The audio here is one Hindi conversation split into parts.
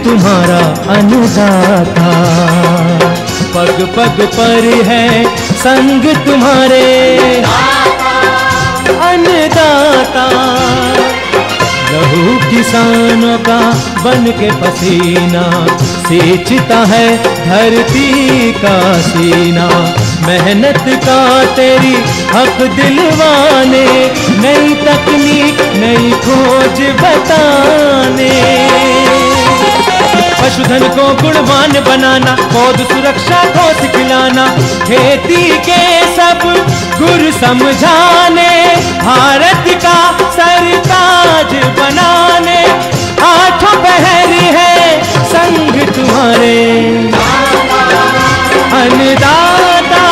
तुम्हारा अन्नदाता, पग पग पर है संग तुम्हारे अन्नदाता। लहू किसानों का बन के पसीना सींचता है धरती का सीना। मेहनत का तेरी हक दिलवाने, नई तकनीक नई खोज बताने। पशुधन को गुणवान बनाना, पौध सुरक्षा को सिखलाना, खेती के सब गुर समझाने, भारत का सरताज बनाने। आठों पहर है संग तुम्हारे अन्नदाता,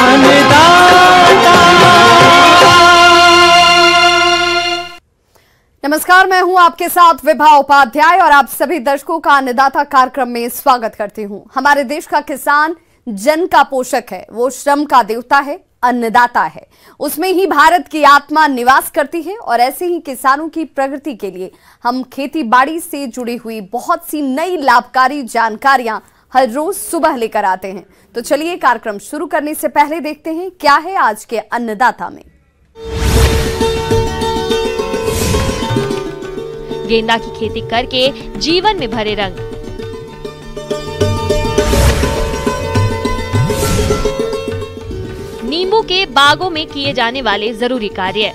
अन्नदाता। नमस्कार, मैं हूं आपके साथ विभा उपाध्याय और आप सभी दर्शकों का अन्नदाता कार्यक्रम में स्वागत करती हूं। हमारे देश का किसान जन का पोषक है, वो श्रम का देवता है, अन्नदाता है। उसमें ही भारत की आत्मा निवास करती है और ऐसे ही किसानों की प्रगति के लिए हम खेती बाड़ी से जुड़ी हुई बहुत सी नई लाभकारी जानकारियां हर रोज सुबह लेकर आते हैं। तो चलिए कार्यक्रम शुरू करने से पहले देखते हैं क्या है आज के अन्नदाता में। गेंदा की खेती करके जीवन में भरे रंग। नींबू के बागों में किए जाने वाले जरूरी कार्य।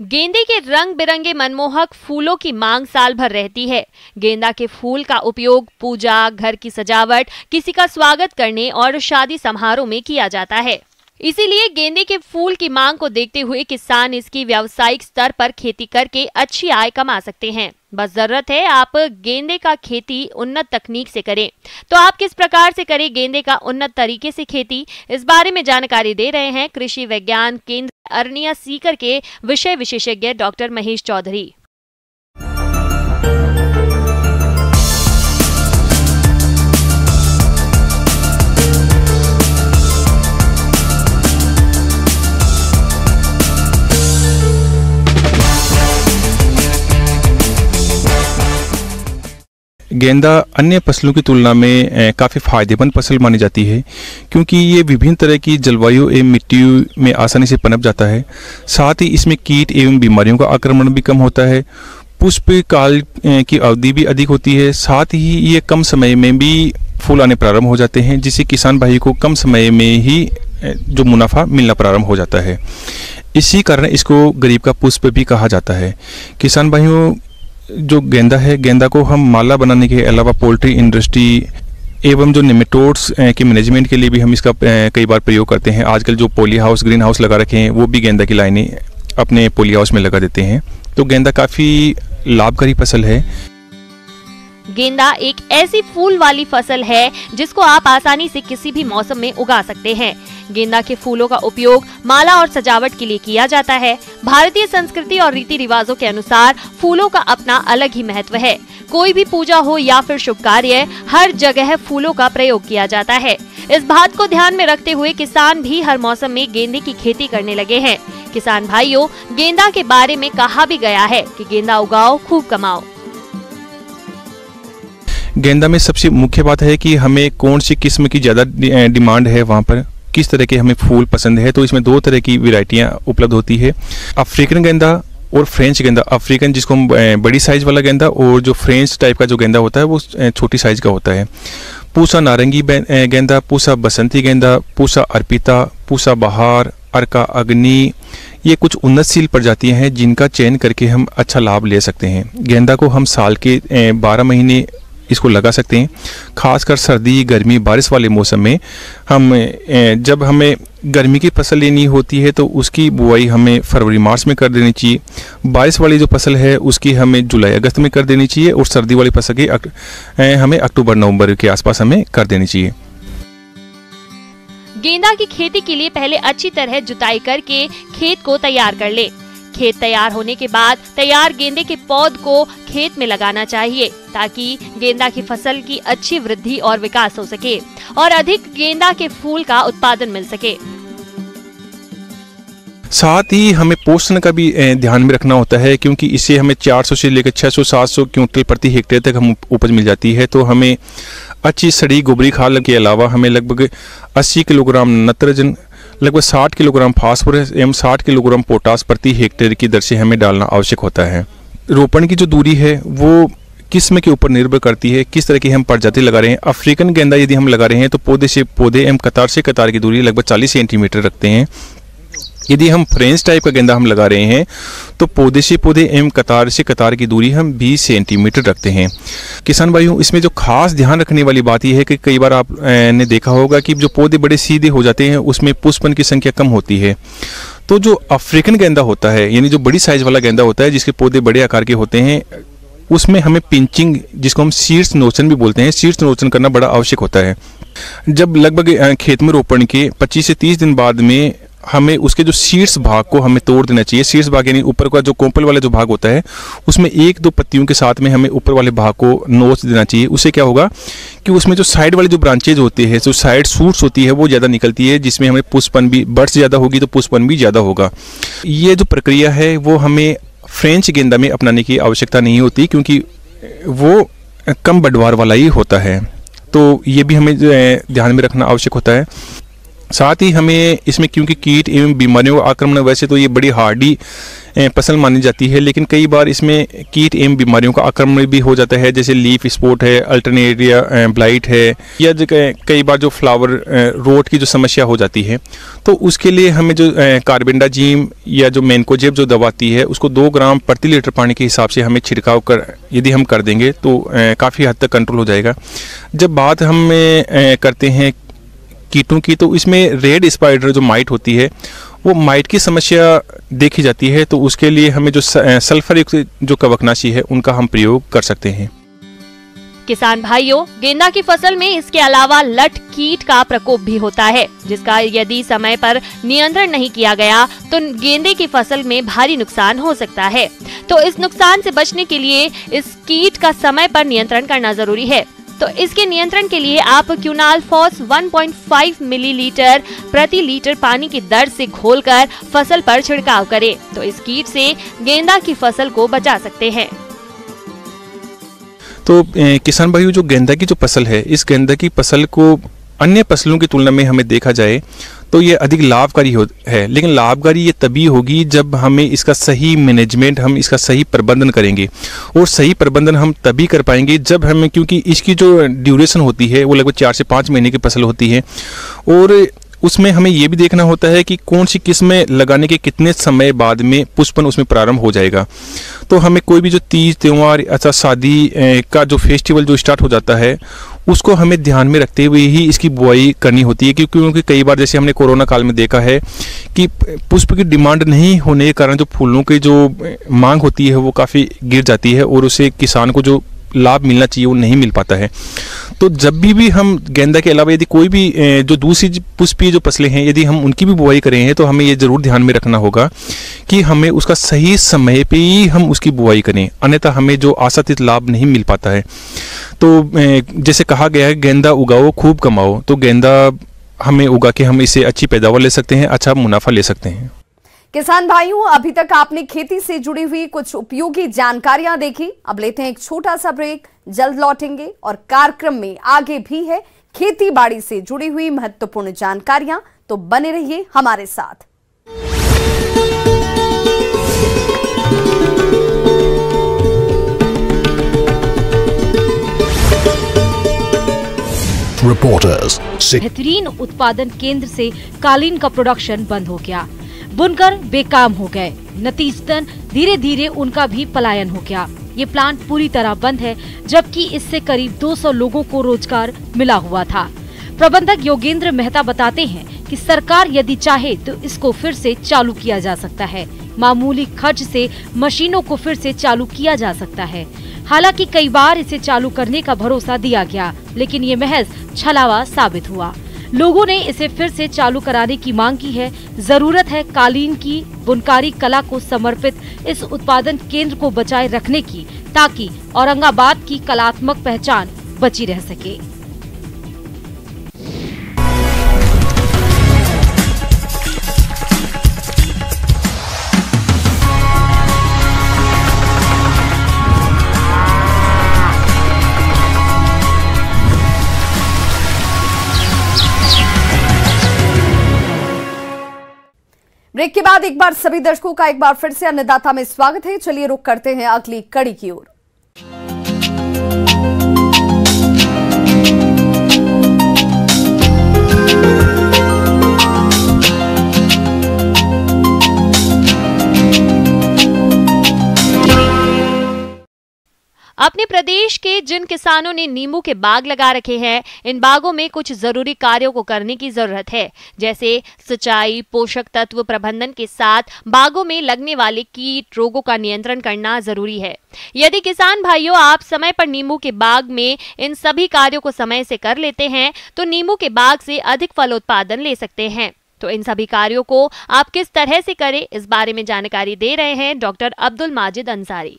गेंदे के रंग बिरंगे मनमोहक फूलों की मांग साल भर रहती है। गेंदा के फूल का उपयोग पूजा, घर की सजावट, किसी का स्वागत करने और शादी समारोह में किया जाता है। इसीलिए गेंदे के फूल की मांग को देखते हुए किसान इसकी व्यावसायिक स्तर पर खेती करके अच्छी आय कमा सकते हैं। बस जरूरत है आप गेंदे का खेती उन्नत तकनीक से करें। तो आप किस प्रकार से करें गेंदे का उन्नत तरीके से खेती, इस बारे में जानकारी दे रहे हैं कृषि विज्ञान केंद्र अरनिया सीकर के विषय विशेषज्ञ डॉक्टर महेश चौधरी। गेंदा अन्य फसलों की तुलना में काफ़ी फायदेमंद फसल मानी जाती है, क्योंकि ये विभिन्न तरह की जलवायु एवं मिट्टी में आसानी से पनप जाता है। साथ ही इसमें कीट एवं बीमारियों का आक्रमण भी कम होता है। पुष्प काल की अवधि भी अधिक होती है। साथ ही ये कम समय में भी फूल आने प्रारंभ हो जाते हैं, जिससे किसान भाई को कम समय में ही जो मुनाफा मिलना प्रारंभ हो जाता है। इसी कारण इसको गरीब का पुष्प भी कहा जाता है। किसान भाइयों, जो गेंदा है, गेंदा को हम माला बनाने के अलावा पोल्ट्री इंडस्ट्री एवं जो नेमेटोड्स के मैनेजमेंट के लिए भी हम इसका कई बार प्रयोग करते हैं। आजकल जो पॉली हाउस, ग्रीन हाउस लगा रखे हैं, वो भी गेंदा की लाइनें अपने पॉली हाउस में लगा देते हैं। तो गेंदा काफ़ी लाभकारी फसल है। गेंदा एक ऐसी फूल वाली फसल है जिसको आप आसानी से किसी भी मौसम में उगा सकते हैं। गेंदा के फूलों का उपयोग माला और सजावट के लिए किया जाता है। भारतीय संस्कृति और रीति रिवाजों के अनुसार फूलों का अपना अलग ही महत्व है। कोई भी पूजा हो या फिर शुभ कार्य, हर जगह फूलों का प्रयोग किया जाता है। इस बात को ध्यान में रखते हुए किसान भी हर मौसम में गेंदे की खेती करने लगे हैं। किसान भाइयों, गेंदा के बारे में कहा भी गया है कि गेंदा उगाओ खूब कमाओ। गेंदा में सबसे मुख्य बात है कि हमें कौन सी किस्म की ज़्यादा डिमांड है, वहाँ पर किस तरह के हमें फूल पसंद है। तो इसमें दो तरह की वैरायटियाँ उपलब्ध होती है, अफ्रीकन गेंदा और फ्रेंच गेंदा। अफ्रीकन जिसको हम बड़ी साइज वाला गेंदा, और जो फ्रेंच टाइप का जो गेंदा होता है वो छोटी साइज का होता है। पूसा नारंगी गेंदा, पूसा बसंती गेंदा, पूसा अर्पिता, पूसा बहार, अर्का अग्नि, ये कुछ उन्नतशील प्रजातियां हैं जिनका चयन करके हम अच्छा लाभ ले सकते हैं। गेंदा को हम साल के 12 महीने इसको लगा सकते हैं। खासकर सर्दी, गर्मी, बारिश वाले मौसम में हम जब हमें गर्मी की फसल लेनी होती है तो उसकी बुआई हमें फरवरी मार्च में कर देनी चाहिए। बारिश वाली जो फसल है उसकी हमें जुलाई अगस्त में कर देनी चाहिए, और सर्दी वाली फसल की हमें अक्टूबर नवंबर के आसपास हमें कर देनी चाहिए। गेंदा की खेती के लिए पहले अच्छी तरह जुताई करके खेत को तैयार कर ले। खेत तैयार होने के बाद तैयार गेंदे के पौध को खेत में लगाना चाहिए ताकि गेंदा की फसल की अच्छी वृद्धि और विकास हो सके और अधिक गेंदा के फूल का उत्पादन मिल सके। साथ ही हमें पोषण का भी ध्यान में रखना होता है, क्योंकि इससे हमें 400 से लेकर 600-700 क्विंटल प्रति हेक्टेयर तक हम उपज मिल जाती है। तो हमें अच्छी सड़ी गोबरी खाद के अलावा हमें लगभग 80 किलोग्राम नत्रजन, लगभग 60 किलोग्राम फास्फोरस एवं 60 किलोग्राम पोटास प्रति हेक्टेयर की दर से हमें डालना आवश्यक होता है। रोपण की जो दूरी है वो किस्म के ऊपर निर्भर करती है, किस तरह की हम प्रजाति लगा रहे हैं। अफ्रीकन गेंदा यदि हम लगा रहे हैं तो पौधे से पौधे एवं कतार से कतार की दूरी लगभग 40 सेंटीमीटर रखते हैं। यदि हम फ्रेंच टाइप का गेंदा हम लगा रहे हैं तो पौधे से पौधे एवं कतार से कतार की दूरी हम 20 सेंटीमीटर रखते हैं। किसान भाइयों, इसमें जो खास ध्यान रखने वाली बात यह है कि कई बार आप ने देखा होगा कि जो पौधे बड़े सीधे हो जाते हैं उसमें पुष्पन की संख्या कम होती है। तो जो अफ्रीकन गेंदा होता है, यानी जो बड़ी साइज वाला गेंदा होता है जिसके पौधे बड़े आकार के होते हैं, उसमें हमें पिंचिंग, जिसको हम शीर्ष नोचन भी बोलते हैं, शीर्ष नोचन करना बड़ा आवश्यक होता है। जब लगभग खेत में रोपण के 25 से 30 दिन बाद में हमें उसके जो शीर्ष भाग को हमें तोड़ देना चाहिए। शीर्ष भाग यानी ऊपर का जो कोंपल वाला जो भाग होता है उसमें 1-2 पत्तियों के साथ में हमें ऊपर वाले भाग को नोच देना चाहिए। उससे क्या होगा कि उसमें जो साइड वाले जो ब्रांचेज होते हैं, जो साइड शूट्स होती है वो ज़्यादा निकलती है, जिसमें हमें पुष्पन भी, बर्ड्स ज़्यादा होगी तो पुष्पन भी ज़्यादा होगा। ये जो प्रक्रिया है वो हमें फ्रेंच गेंदा में अपनाने की आवश्यकता नहीं होती, क्योंकि वो कम बढ़वार वाला ही होता है। तो ये भी हमें ध्यान में रखना आवश्यक होता है। साथ ही हमें इसमें, क्योंकि कीट एवं बीमारियों का आक्रमण, वैसे तो ये बड़ी हार्डी फसल मानी जाती है, लेकिन कई बार इसमें कीट एवं बीमारियों का आक्रमण भी हो जाता है, जैसे लीफ स्पॉट है, अल्टरनेरिया ब्लाइट है, या कई बार जो फ्लावर रोट की जो समस्या हो जाती है। तो उसके लिए हमें जो कार्बेंडाजिम या जो मैनकोजेब जो दवा आती है उसको 2 ग्राम प्रति लीटर पानी के हिसाब से हमें छिड़काव कर यदि हम कर देंगे तो काफ़ी हद तक कंट्रोल हो जाएगा। जब बात हम करते हैं कीटों की, तो इसमें रेड स्पाइडर जो माइट होती है वो माइट की समस्या देखी जाती है। तो उसके लिए हमें जो सल्फर युक्त जो कवकनाशी है उनका हम प्रयोग कर सकते हैं। किसान भाइयों, गेंदा की फसल में इसके अलावा लट कीट का प्रकोप भी होता है, जिसका यदि समय पर नियंत्रण नहीं किया गया तो गेंदे की फसल में भारी नुकसान हो सकता है। तो इस नुकसान से बचने के लिए इस कीट का समय पर नियंत्रण करना जरूरी है। तो इसके नियंत्रण के लिए आप क्यूनाल फॉस 1.5 मिलीलीटर प्रति लीटर पानी की दर से घोलकर फसल पर छिड़काव करें, तो इस कीट से गेंदा की फसल को बचा सकते हैं। तो किसान भाइयों, जो गेंदा की जो फसल है, इस गेंदा की फसल को अन्य फसलों की तुलना में हमें देखा जाए तो ये अधिक लाभकारी है। लेकिन लाभकारी ये तभी होगी जब हमें इसका सही मैनेजमेंट, हम इसका सही प्रबंधन करेंगे। और सही प्रबंधन हम तभी कर पाएंगे जब हमें, क्योंकि इसकी जो ड्यूरेशन होती है वो लगभग 4 से 5 महीने की फसल होती है, और उसमें हमें ये भी देखना होता है कि कौन सी किस्में लगाने के कितने समय बाद में पुष्पन उसमें प्रारंभ हो जाएगा। तो हमें कोई भी जो तीज त्योहार अथवा शादी का जो फेस्टिवल जो स्टार्ट हो जाता है उसको हमें ध्यान में रखते हुए ही इसकी बुआई करनी होती है, क्योंकि कई बार जैसे हमने कोरोना काल में देखा है कि पुष्प की डिमांड नहीं होने के कारण जो फूलों की जो मांग होती है वो काफ़ी गिर जाती है और उसे किसान को जो लाभ मिलना चाहिए वो नहीं मिल पाता है। तो जब भी हम गेंदा के अलावा यदि कोई भी जो दूसरी पुष्पीय जो फसलें हैं यदि हम उनकी भी बुआई करें हैं तो हमें ये ज़रूर ध्यान में रखना होगा कि हमें उसका सही समय पे ही हम उसकी बुआई करें, अन्यथा हमें जो आशातीत लाभ नहीं मिल पाता है। तो जैसे कहा गया है, गेंदा उगाओ खूब कमाओ, तो गेंदा हमें उगा के हम इसे अच्छी पैदावार ले सकते हैं, अच्छा मुनाफा ले सकते हैं। किसान भाइयों, अभी तक आपने खेती से जुड़ी हुई कुछ उपयोगी जानकारियां देखी। अब लेते हैं एक छोटा सा ब्रेक, जल्द लौटेंगे और कार्यक्रम में आगे भी है खेती बाड़ी से जुड़ी हुई महत्वपूर्ण जानकारियां, तो बने रहिए हमारे साथ। रिपोर्टर्स। बेहतरीन उत्पादन केंद्र से कालीन का प्रोडक्शन बंद हो गया, बुनकर बेकाम हो गए, नतीजतन धीरे धीरे उनका भी पलायन हो गया। ये प्लांट पूरी तरह बंद है, जबकि इससे करीब 200 लोगों को रोजगार मिला हुआ था। प्रबंधक योगेंद्र मेहता बताते हैं कि सरकार यदि चाहे तो इसको फिर से चालू किया जा सकता है। मामूली खर्च से मशीनों को फिर से चालू किया जा सकता है। हालांकि कई बार इसे चालू करने का भरोसा दिया गया, लेकिन ये महज छलावा साबित हुआ। लोगों ने इसे फिर से चालू कराने की मांग की है। जरूरत है कालीन की बुनकारी कला को समर्पित इस उत्पादन केंद्र को बचाए रखने की, ताकि औरंगाबाद की कलात्मक पहचान बची रह सके। ब्रेक के बाद एक बार सभी दर्शकों का एक बार फिर से अन्नदाता में स्वागत है। चलिए रुक करते हैं अगली कड़ी की ओर। अपने प्रदेश के जिन किसानों ने नींबू के बाग लगा रखे हैं, इन बागों में कुछ जरूरी कार्यों को करने की जरूरत है, जैसे सिंचाई, पोषक तत्व प्रबंधन के साथ बागों में लगने वाले कीट रोगों का नियंत्रण करना जरूरी है। यदि किसान भाइयों आप समय पर नींबू के बाग में इन सभी कार्यों को समय से कर लेते हैं तो नींबू के बाग से अधिक फल उत्पादन ले सकते हैं। तो इन सभी कार्यों को आप किस तरह से करें, इस बारे में जानकारी दे रहे हैं डॉक्टर अब्दुल माजिद अंसारी।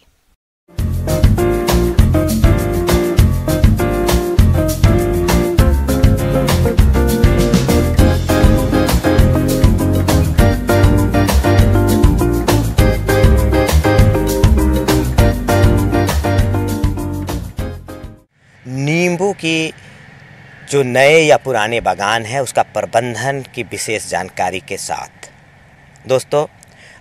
नींबू की जो नए या पुराने बागान है उसका प्रबंधन की विशेष जानकारी के साथ। दोस्तों,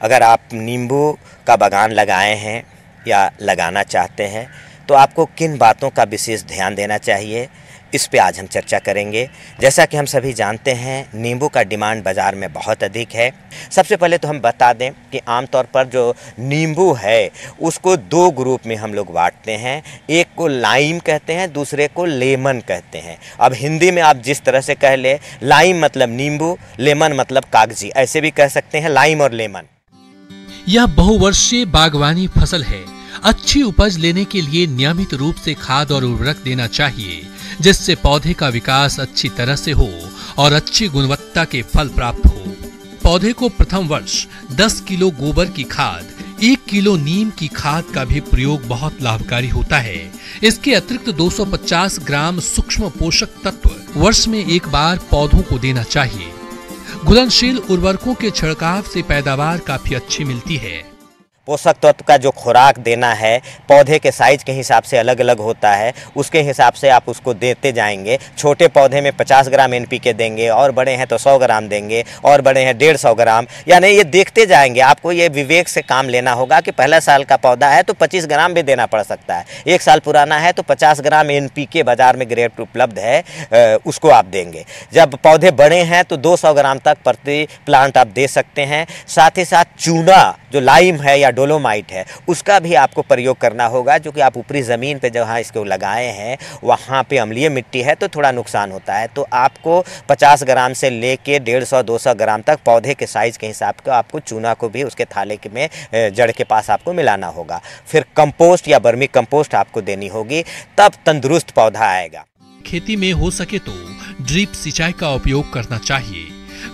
अगर आप नींबू का बागान लगाए हैं या लगाना चाहते हैं तो आपको किन बातों का विशेष ध्यान देना चाहिए, इस पे आज हम चर्चा करेंगे। जैसा कि हम सभी जानते हैं नींबू का डिमांड बाज़ार में बहुत अधिक है। सबसे पहले तो हम बता दें कि आमतौर पर जो नींबू है उसको दो ग्रुप में हम लोग बांटते हैं। एक को लाइम कहते हैं, दूसरे को लेमन कहते हैं। अब हिंदी में आप जिस तरह से कह ले, लाइम मतलब नींबू, लेमन मतलब कागजी, ऐसे भी कह सकते हैं, लाइम और लेमन। यह बहुवर्षीय बागवानी फसल है। अच्छी उपज लेने के लिए नियमित रूप से खाद और उर्वरक देना चाहिए, जिससे पौधे का विकास अच्छी तरह से हो और अच्छी गुणवत्ता के फल प्राप्त हो। पौधे को प्रथम वर्ष 10 किलो गोबर की खाद, 1 किलो नीम की खाद का भी प्रयोग बहुत लाभकारी होता है। इसके अतिरिक्त 250 ग्राम सूक्ष्म पोषक तत्व वर्ष में एक बार पौधों को देना चाहिए। घुलनशील उर्वरकों के छिड़काव से पैदावार काफी अच्छी मिलती है। पोषक तत्व का जो खुराक देना है पौधे के साइज के हिसाब से अलग अलग होता है, उसके हिसाब से आप उसको देते जाएंगे। छोटे पौधे में 50 ग्राम NPK देंगे, और बड़े हैं तो 100 ग्राम देंगे, और बड़े हैं 150 ग्राम, यानी ये देखते जाएंगे। आपको ये विवेक से काम लेना होगा कि पहला साल का पौधा है तो 25 ग्राम भी देना पड़ सकता है, 1 साल पुराना है तो 50 ग्राम NPK बाजार में ग्रेड उपलब्ध है, उसको आप देंगे। जब पौधे बड़े हैं तो 200 ग्राम तक प्रति प्लांट आप दे सकते हैं। साथ ही साथ चूना जो लाइम है या डोलोमाइट है उसका भी आपको प्रयोग करना होगा, जो कि आप ऊपरी ज़मीन पे जहाँ इसको लगाए हैं वहाँ पे अम्लीय मिट्टी है तो थोड़ा नुकसान होता है। तो आपको 50 ग्राम से लेके 150-200 ग्राम तक पौधे के साइज़ के हिसाब का आपको चूना को भी उसके थाले में जड़ के पास आपको मिलाना होगा। फिर कंपोस्ट या वर्मी कंपोस्ट आपको देनी होगी, तब तंदुरुस्त पौधा आएगा। खेती में हो सके तो ड्रिप सिंचाई का उपयोग करना चाहिए।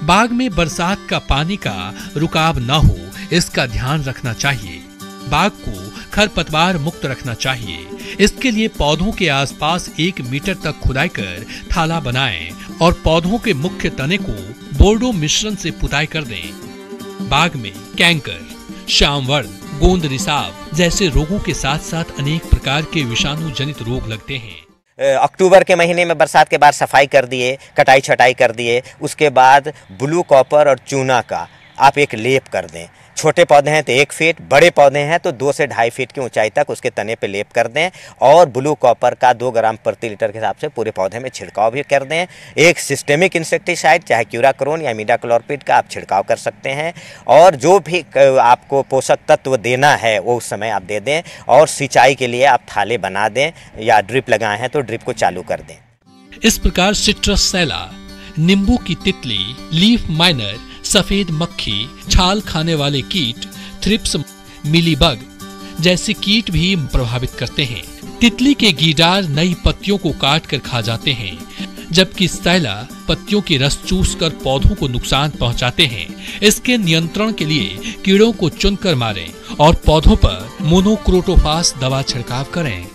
बाग में बरसात का पानी का रुकाव न हो, इसका ध्यान रखना चाहिए। बाग को खरपतवार मुक्त रखना चाहिए। इसके लिए पौधों के आसपास 1 मीटर तक खुदाई कर थाला बनाएं और पौधों के मुख्य तने को बोर्डो मिश्रण से पुताई कर दें। बाग में कैंकर, श्यामवर्ण, गोंद रिसाव जैसे रोगों के साथ साथ अनेक प्रकार के विषाणु जनित रोग लगते हैं। अक्टूबर के महीने में बरसात के बाद सफाई कर दिए, कटाई छटाई कर दिए, उसके बाद ब्लू कॉपर और चूना का आप एक लेप कर दें। छोटे पौधे हैं तो 1 फीट, बड़े पौधे हैं तो 2 से 2.5 फीट की ऊंचाई तक उसके तने पे लेप कर दें, और ब्लू कॉपर का 2 ग्राम प्रति लीटर के हिसाब से पूरे पौधे में छिड़काव भी कर दें। एक सिस्टेमिक इंसेक्टिसाइड चाहे क्यूराक्रोन या इमिडाक्लोरपिड का आप छिड़काव कर सकते हैं, और जो भी आपको पोषक तत्व देना है वो उस समय आप दे दें। और सिंचाई के लिए आप थाले बना दें या ड्रिप लगाए हैं तो ड्रिप को चालू कर दें। इस प्रकार सिट्रस सैला, नींबू की तितली, लीफ माइनर, सफेद मक्खी, छाल खाने वाले कीट, थ्रिप्स, मिलीबग जैसे कीट भी प्रभावित करते हैं। तितली के गीडार नई पत्तियों को काट कर खा जाते हैं, जबकि स्टाइला पत्तियों के रस चूसकर पौधों को नुकसान पहुंचाते हैं। इसके नियंत्रण के लिए कीड़ों को चुनकर मारें और पौधों पर मोनोक्रोटोफास दवा छिड़काव करें।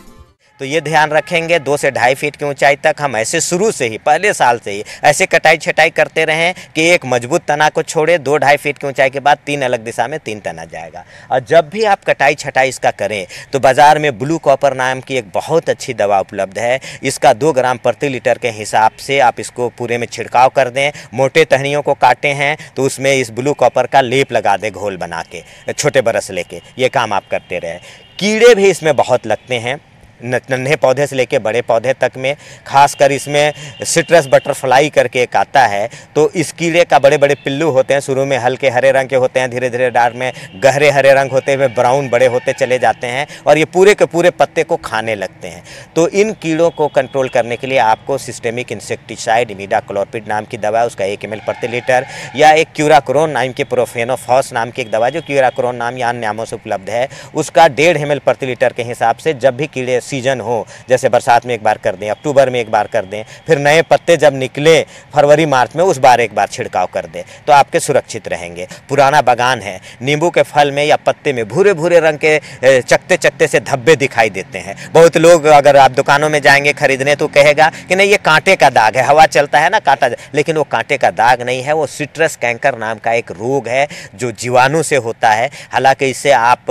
तो ये ध्यान रखेंगे 2 से 2.5 फीट की ऊंचाई तक हम ऐसे शुरू से ही पहले साल से ही ऐसे कटाई छटाई करते रहें कि एक मजबूत तना को छोड़े 2-2.5 फीट की ऊंचाई के बाद 3 अलग दिशा में 3 तना जाएगा। और जब भी आप कटाई छटाई इसका करें तो बाज़ार में ब्लू कॉपर नाम की एक बहुत अच्छी दवा उपलब्ध है। इसका 2 ग्राम प्रति लीटर के हिसाब से आप इसको पूरे में छिड़काव कर दें। मोटे टहनियों को काटे हैं तो उसमें इस ब्लू कॉपर का लेप लगा दें घोल बना के, छोटे बरस लेके। ये काम आप करते रहें। कीड़े भी इसमें बहुत लगते हैं, नन्हे पौधे से लेके बड़े पौधे तक में। खासकर इसमें सिट्रस बटरफ्लाई करके एक आता है, तो इस कीड़े का बड़े बड़े पिल्लू होते हैं। शुरू में हल्के हरे रंग के होते हैं, धीरे धीरे डार्क में गहरे हरे रंग होते हुए ब्राउन बड़े होते चले जाते हैं और ये पूरे के पूरे पत्ते को खाने लगते हैं। तो इन कीड़ों को कंट्रोल करने के लिए आपको सिस्टेमिक इंसेक्टिसाइड इमिडाक्लोपिड नाम की दवा, उसका 1 ml प्रति लीटर, या एक क्यूराक्रोन नाम की प्रोफेनोफॉस नाम की एक दवा जो क्यूराक्रोन नाम या अन्य नामों से उपलब्ध है, उसका 1.5 ml प्रति लीटर के हिसाब से जब भी कीड़े सीजन हो, जैसे बरसात में एक बार कर दें, अक्टूबर में एक बार कर दें, फिर नए पत्ते जब निकले फरवरी मार्च में उस बार एक बार छिड़काव कर दें, तो आपके सुरक्षित रहेंगे। पुराना बागान है, नींबू के फल में या पत्ते में भूरे भूरे रंग के चकते चकते से धब्बे दिखाई देते हैं। बहुत लोग अगर आप दुकानों में जाएंगे खरीदने तो कहेगा कि नहीं ये कांटे का दाग है, हवा चलता है ना कांटा, लेकिन वो कांटे का दाग नहीं है, वो सिट्रस कैंकर नाम का एक रोग है जो जीवाणु से होता है। हालांकि इससे आप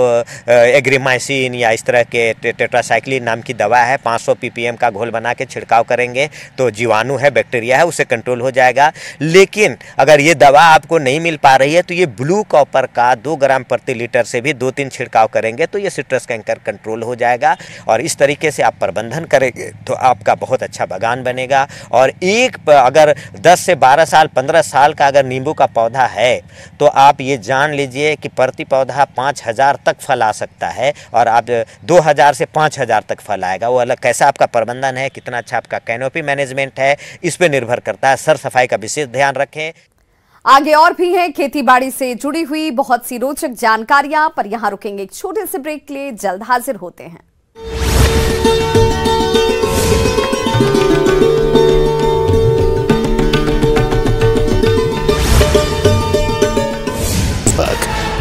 एग्रीमाइसिन या इस तरह के टेट्रासाइक्लिन नाम की दवा है 500 ppm का घोल बना के छिड़काव करेंगे तो जीवाणु है, बैक्टीरिया है, उससे कंट्रोल हो जाएगा। लेकिन अगर ये दवा आपको नहीं मिल पा रही है तो ये ब्लू कॉपर का 2 ग्राम प्रति लीटर से भी 2-3 छिड़काव करेंगे तो ये सिट्रस कैंकर कंट्रोल हो जाएगा। और इस तरीके से आप प्रबंधन करेंगे तो आपका बहुत अच्छा बागान बनेगा। और अगर 10 से 12 साल 15 साल का अगर नींबू का पौधा है तो आप ये जान लीजिए कि प्रति पौधा 5000 तक फल आ सकता है और आप 2000 से 5000 तक फल आएगा। वो अलग कैसा आपका प्रबंधन है, कितना अच्छा आपका कैनोपी मैनेजमेंट है, इस पे निर्भर करता है। सर सफाई का विशेष ध्यान रखें। आगे और भी हैं खेतीबाड़ी से जुड़ी हुई बहुत सी रोचक जानकारियां, पर यहां रुकेंगे एक छोटे से ब्रेक के लिए, जल्द हाजिर होते हैं।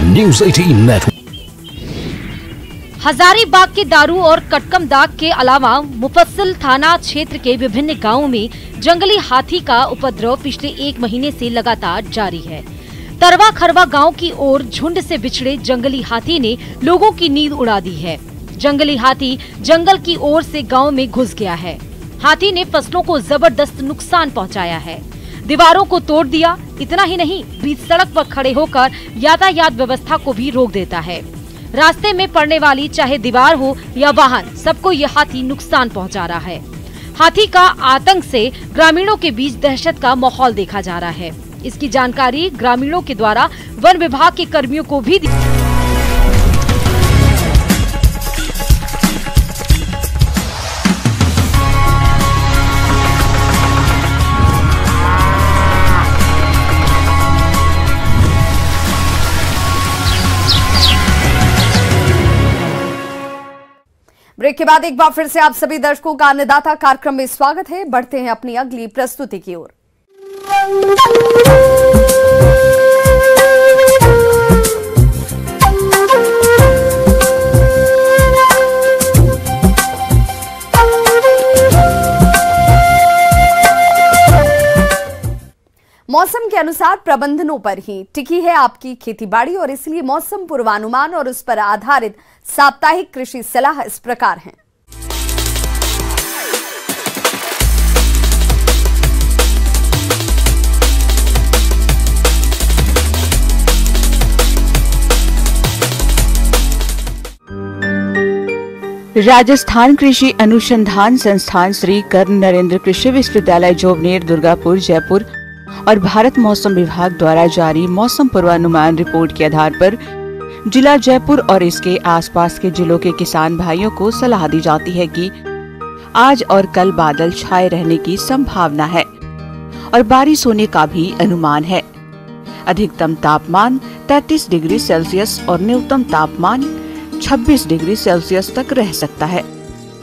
News 18 network. हजारीबाग के दारू और कटकमदाग के अलावा मुफस्सिल थाना क्षेत्र के विभिन्न गांवों में जंगली हाथी का उपद्रव पिछले 1 महीने से लगातार जारी है। तरवा खरवा गांव की ओर झुंड से बिछड़े जंगली हाथी ने लोगों की नींद उड़ा दी है। जंगली हाथी जंगल की ओर से गांव में घुस गया है। हाथी ने फसलों को जबरदस्त नुकसान पहुंचाया है, दीवारों को तोड़ दिया। इतना ही नहीं, बीच सड़क पर खड़े होकर यातायात व्यवस्था को भी रोक देता है। रास्ते में पड़ने वाली चाहे दीवार हो या वाहन, सबको ये हाथी नुकसान पहुंचा रहा है। हाथी का आतंक से ग्रामीणों के बीच दहशत का माहौल देखा जा रहा है। इसकी जानकारी ग्रामीणों के द्वारा वन विभाग के कर्मियों को भी दी। ब्रेक के बाद एक बार फिर से आप सभी दर्शकों का अन्नदाता कार्यक्रम में स्वागत है। बढ़ते हैं अपनी अगली प्रस्तुति की ओर। मौसम के अनुसार प्रबंधनों पर ही टिकी है आपकी खेतीबाड़ी, और इसलिए मौसम पूर्वानुमान और उस पर आधारित साप्ताहिक कृषि सलाह इस प्रकार है। राजस्थान कृषि अनुसंधान संस्थान श्री कर्ण नरेंद्र कृषि विश्वविद्यालय जोबनेर, दुर्गापुर, जयपुर और भारत मौसम विभाग द्वारा जारी मौसम पूर्वानुमान रिपोर्ट के आधार पर जिला जयपुर और इसके आसपास के जिलों के किसान भाइयों को सलाह दी जाती है कि आज और कल बादल छाए रहने की संभावना है और बारिश होने का भी अनुमान है। अधिकतम तापमान 33 डिग्री सेल्सियस और न्यूनतम तापमान 26 डिग्री सेल्सियस तक रह सकता है।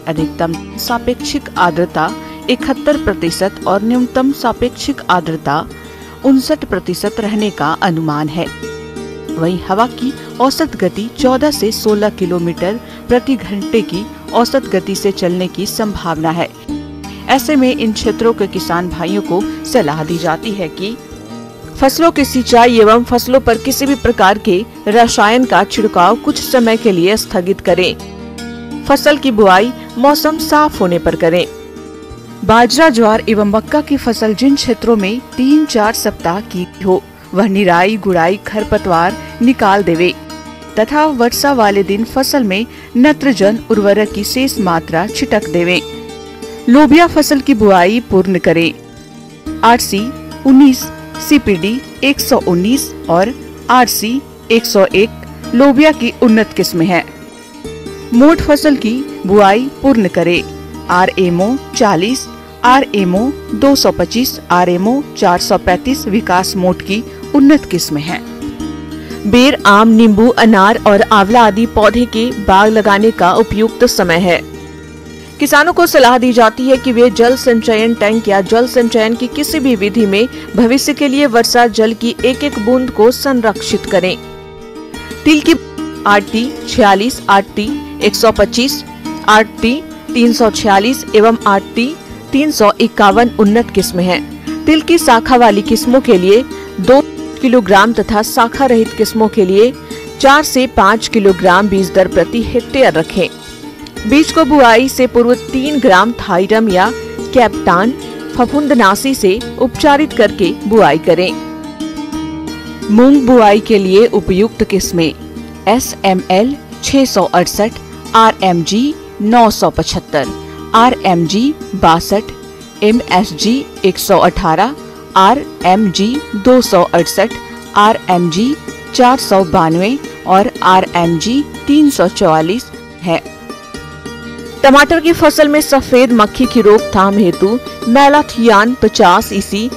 अधिकतम सापेक्षिक आर्द्रता 71% और न्यूनतम सापेक्षिक आर्द्रता 59% रहने का अनुमान है। वहीं हवा की औसत गति 14 से 16 किलोमीटर प्रति घंटे की औसत गति से चलने की संभावना है। ऐसे में इन क्षेत्रों के किसान भाइयों को सलाह दी जाती है कि फसलों की सिंचाई एवं फसलों पर किसी भी प्रकार के रसायन का छिड़काव कुछ समय के लिए स्थगित करें। फसल की बुआई मौसम साफ होने पर करें। बाजरा, ज्वार एवं मक्का की फसल जिन क्षेत्रों में 3-4 सप्ताह की हो वह निराई गुड़ाई खरपतवार निकाल देवे तथा वर्षा वाले दिन फसल में नत्रजन उर्वरक की शेष मात्रा छिटक देवे। लोबिया फसल की बुआई पूर्ण करें। RC 19, CPD 119 और RC 101 लोबिया की उन्नत किस्म है। मोठ फसल की बुआई पूर्ण करें। RMO 40, RMO 225, RMO 435 विकास मोठ की उन्नत किस्म है। बेर, आम, नींबू, अनार और आंवला आदि पौधे के बाग लगाने का उपयुक्त समय है। किसानों को सलाह दी जाती है कि वे जल संचयन टैंक या जल संचयन की किसी भी विधि में भविष्य के लिए वर्षा जल की एक-एक बूंद को संरक्षित करें। तिल की RT 46, RT 125, RT 346 एवं RT 351 उन्नत किस्म है। तिल की शाखा वाली किस्मों के लिए 2 किलोग्राम तथा शाखा रहित किस्मों के लिए 4 से 5 किलोग्राम बीज दर प्रति हेक्टेयर रखें। बीज को बुआई से पूर्व 3 ग्राम थाइरम या कैप्टान फफूंदनाशी से उपचारित करके बुआई करें। मूंग बुआई के लिए उपयुक्त किस्में SML 668, RMG 975, RMG 62, MSG 118, RMG 268, RMG 492 और RMG 344 है। टमाटर की फसल में सफेद मक्खी की रोकथाम हेतु मैलाथियान 50 EC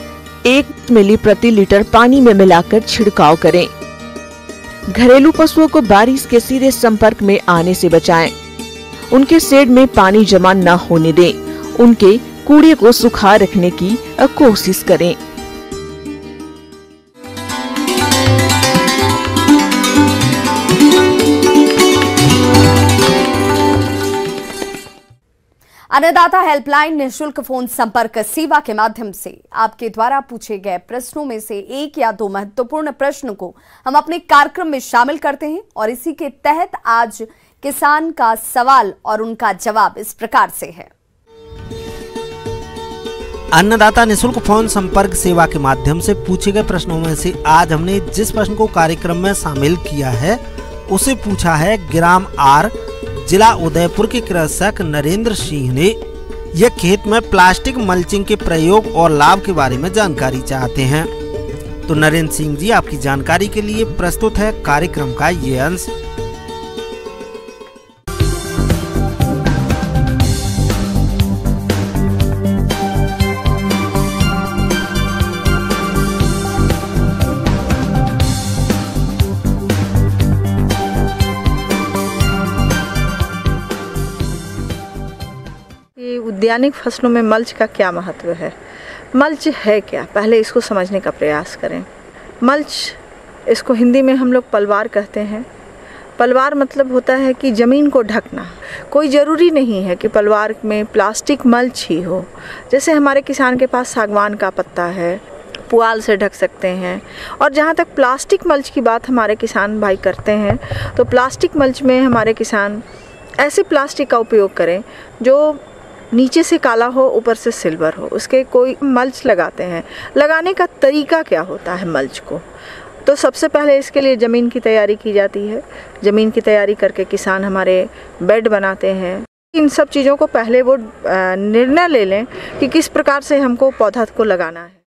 1 मिली प्रति लीटर पानी में मिलाकर छिड़काव करें। घरेलू पशुओं को बारिश के सीधे संपर्क में आने से बचाएं। उनके शेड में पानी जमा न होने दें। उनके कूड़े को सुखा रखने की कोशिश करें। अन्नदाता हेल्पलाइन निःशुल्क फोन संपर्क सेवा के माध्यम से आपके द्वारा पूछे गए प्रश्नों में से 1 या 2 महत्वपूर्ण प्रश्न को हम अपने कार्यक्रम में शामिल करते हैं और इसी के तहत आज किसान का सवाल और उनका जवाब इस प्रकार से है। अन्नदाता निःशुल्क फोन संपर्क सेवा के माध्यम से पूछे गए प्रश्नों में से आज हमने जिस प्रश्न को कार्यक्रम में शामिल किया है उसे पूछा है ग्राम R, जिला उदयपुर के कृषक नरेंद्र सिंह ने। यह खेत में प्लास्टिक मल्चिंग के प्रयोग और लाभ के बारे में जानकारी चाहते हैं। तो नरेंद्र सिंह जी, आपकी जानकारी के लिए प्रस्तुत है कार्यक्रम का ये अंश। उद्यानिक फसलों में मल्च का क्या महत्व है? मल्च है क्या, पहले इसको समझने का प्रयास करें। मल्च, इसको हिंदी में हम लोग पलवार कहते हैं। पलवार मतलब होता है कि ज़मीन को ढकना। कोई ज़रूरी नहीं है कि पलवार में प्लास्टिक मल्च ही हो। जैसे हमारे किसान के पास सागवान का पत्ता है, पुआल से ढक सकते हैं। और जहाँ तक प्लास्टिक मल्च की बात हमारे किसान भाई करते हैं, तो प्लास्टिक मल्च में हमारे किसान ऐसे प्लास्टिक का उपयोग करें जो नीचे से काला हो, ऊपर से सिल्वर हो, उसके कोई मल्च लगाते हैं। लगाने का तरीका क्या होता है मल्च को? तो सबसे पहले इसके लिए ज़मीन की तैयारी की जाती है। ज़मीन की तैयारी करके किसान हमारे बेड बनाते हैं। इन सब चीज़ों को पहले वो निर्णय ले लें कि किस प्रकार से हमको पौधा को लगाना है।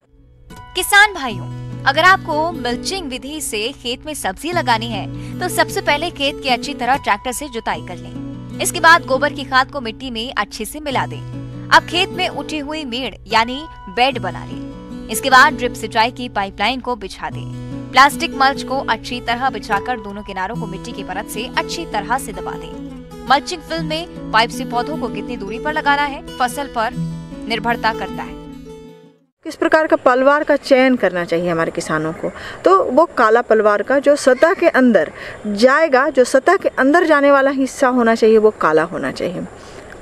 किसान भाइयों, अगर आपको मल्चिंग विधि से खेत में सब्जी लगानी है तो सबसे पहले खेत की अच्छी तरह ट्रैक्टर से जुताई कर लें। इसके बाद गोबर की खाद को मिट्टी में अच्छे से मिला दें। अब खेत में उठी हुई मेड़ यानी बेड बना लें। इसके बाद ड्रिप सिंचाई की पाइपलाइन को बिछा दें। प्लास्टिक मल्च को अच्छी तरह बिछाकर दोनों किनारों को मिट्टी की परत से अच्छी तरह से दबा दें। मल्चिंग फिल्म में पाइप से पौधों को कितनी दूरी पर लगाना है, फसल पर निर्भरता करता है। किस प्रकार का पलवार का चयन करना चाहिए हमारे किसानों को, तो वो काला पलवार का जो सतह के अंदर जाएगा, जो सतह के अंदर जाने वाला हिस्सा होना चाहिए वो काला होना चाहिए,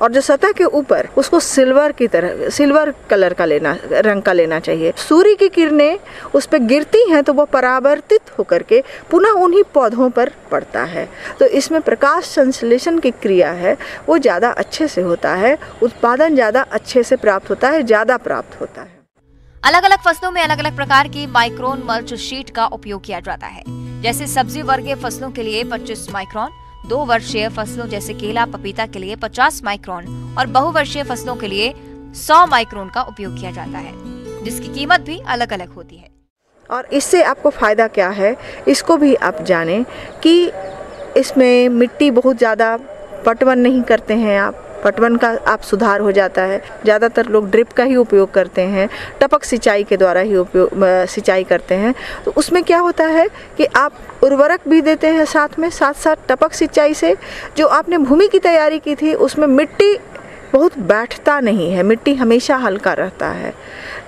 और जो सतह के ऊपर उसको सिल्वर की तरह, सिल्वर कलर का रंग का लेना चाहिए। सूर्य की किरणें उस पर गिरती हैं तो वो परावर्तित होकर के पुनः उन्हीं पौधों पर पड़ता है, तो इसमें प्रकाश संश्लेषण की क्रिया है वो ज़्यादा अच्छे से होता है, उत्पादन ज़्यादा अच्छे से प्राप्त होता है, ज़्यादा प्राप्त होता है। अलग अलग फसलों में अलग अलग प्रकार की माइक्रोन मल्च शीट का उपयोग किया जाता है। जैसे सब्जी वर्गीय फसलों के लिए 25 माइक्रोन, 2 वर्षीय फसलों जैसे केला पपीता के लिए 50 माइक्रोन और बहुवर्षीय फसलों के लिए 100 माइक्रोन का उपयोग किया जाता है, जिसकी कीमत भी अलग अलग होती है। और इससे आपको फायदा क्या है, इसको भी आप जानें कि इसमें मिट्टी बहुत ज़्यादा पटवन नहीं करते हैं आप, पटवन का आप सुधार हो जाता है। ज़्यादातर लोग ड्रिप का ही उपयोग करते हैं, टपक सिंचाई के द्वारा ही सिंचाई करते हैं, तो उसमें क्या होता है कि आप उर्वरक भी देते हैं साथ में, साथ साथ टपक सिंचाई से जो आपने भूमि की तैयारी की थी उसमें मिट्टी बहुत बैठता नहीं है, मिट्टी हमेशा हल्का रहता है,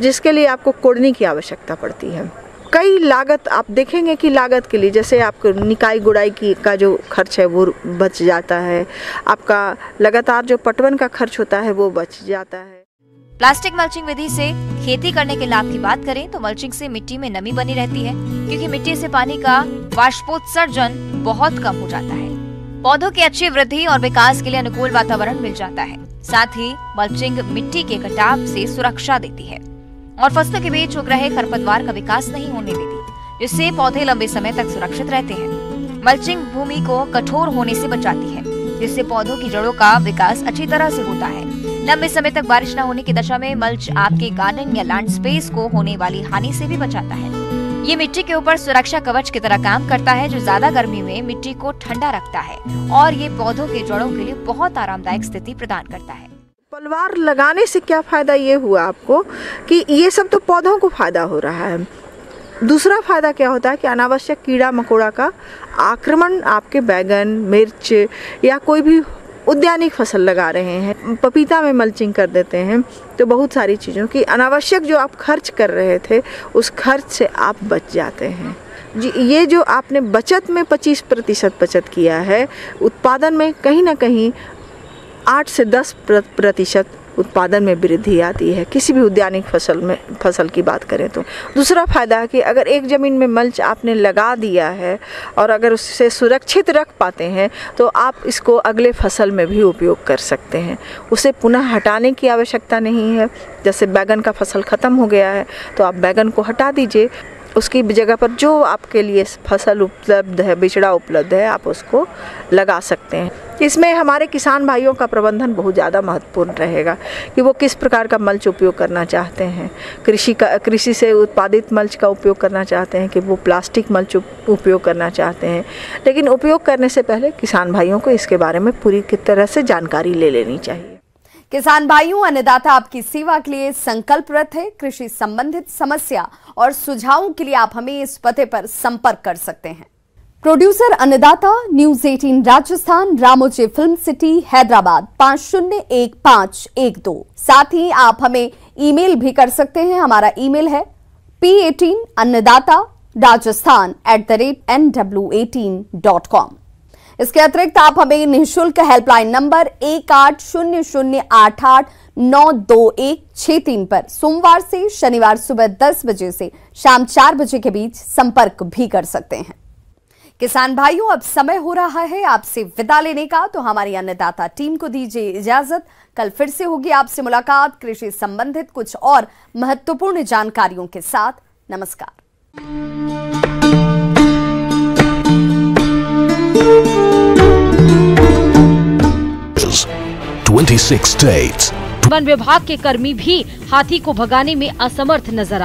जिसके लिए आपको कोड़ने की आवश्यकता पड़ती है। कई लागत आप देखेंगे कि लागत के लिए जैसे आपको निकाई गुड़ाई की का जो खर्च है वो बच जाता है, आपका लगातार जो पटवन का खर्च होता है वो बच जाता है। प्लास्टिक मल्चिंग विधि से खेती करने के लाभ की बात करें तो मल्चिंग से मिट्टी में नमी बनी रहती है, क्योंकि मिट्टी से पानी का वाष्पोत्सर्जन बहुत कम हो जाता है। पौधों की अच्छी वृद्धि और विकास के लिए अनुकूल वातावरण मिल जाता है। साथ ही मल्चिंग मिट्टी के कटाव से सुरक्षा देती है और फसलों के बीच उग रहे खरपतवार का विकास नहीं होने देती, जिससे पौधे लंबे समय तक सुरक्षित रहते हैं। मल्चिंग भूमि को कठोर होने से बचाती है, जिससे पौधों की जड़ों का विकास अच्छी तरह से होता है। लंबे समय तक बारिश न होने की दशा में मल्च आपके गार्डन या लैंड स्पेस को होने वाली हानि से भी बचाता है। ये मिट्टी के ऊपर सुरक्षा कवच की तरह काम करता है, जो ज्यादा गर्मी में मिट्टी को ठंडा रखता है और ये पौधों के जड़ों के लिए बहुत आरामदायक स्थिति प्रदान करता है। पलवार लगाने से क्या फायदा ये हुआ आपको कि ये सब तो पौधों को फायदा हो रहा है, दूसरा फायदा क्या होता है कि अनावश्यक कीड़ा मकोड़ा का आक्रमण आपके बैगन, मिर्च या कोई भी उद्यानिक फसल लगा रहे हैं, पपीता में मल्चिंग कर देते हैं, तो बहुत सारी चीज़ों की अनावश्यक जो आप खर्च कर रहे थे उस खर्च से आप बच जाते हैं। जी, ये जो आपने बचत में 25% बचत किया है, उत्पादन में कहीं ना कहीं 8 से 10% उत्पादन में वृद्धि आती है किसी भी उद्यानिक फसल की बात करें तो। दूसरा फायदा है कि अगर एक ज़मीन में मल्च आपने लगा दिया है और अगर उससे सुरक्षित रख पाते हैं तो आप इसको अगले फसल में भी उपयोग कर सकते हैं, उसे पुनः हटाने की आवश्यकता नहीं है। जैसे बैगन का फसल ख़त्म हो गया है तो आप बैगन को हटा दीजिए, उसकी जगह पर जो आपके लिए फसल उपलब्ध है, बिचड़ा उपलब्ध है, आप उसको लगा सकते हैं। इसमें हमारे किसान भाइयों का प्रबंधन बहुत ज़्यादा महत्वपूर्ण रहेगा कि वो किस प्रकार का मल्च उपयोग करना चाहते हैं। कृषि से उत्पादित मल्च का उपयोग करना चाहते हैं कि वो प्लास्टिक मल्च उपयोग करना चाहते हैं, लेकिन उपयोग करने से पहले किसान भाइयों को इसके बारे में पूरी तरह से जानकारी ले लेनी चाहिए। किसान भाइयों, अन्नदाता आपकी सेवा के लिए संकल्परत है। कृषि संबंधित समस्या और सुझावों के लिए आप हमें इस पते पर संपर्क कर सकते हैं। प्रोड्यूसर अन्नदाता, news 18 Rajasthan, Ramoji film city, Hyderabad 501512। साथ ही आप हमें ईमेल भी कर सकते हैं। हमारा ईमेल है p18annadatarajasthan@nw18.com। इसके अतिरिक्त आप हमें निःशुल्क हेल्पलाइन नंबर 180088921663 पर सोमवार से शनिवार सुबह 10 बजे से शाम 4 बजे के बीच संपर्क भी कर सकते हैं। किसान भाइयों, अब समय हो रहा है आपसे विदा लेने का, तो हमारी अन्नदाता टीम को दीजिए इजाजत। कल फिर से होगी आपसे मुलाकात कृषि संबंधित कुछ और महत्वपूर्ण जानकारियों के साथ। नमस्कार। 26 states. वन विभाग के कर्मी भी हाथी को भगाने में असमर्थ नजर आए।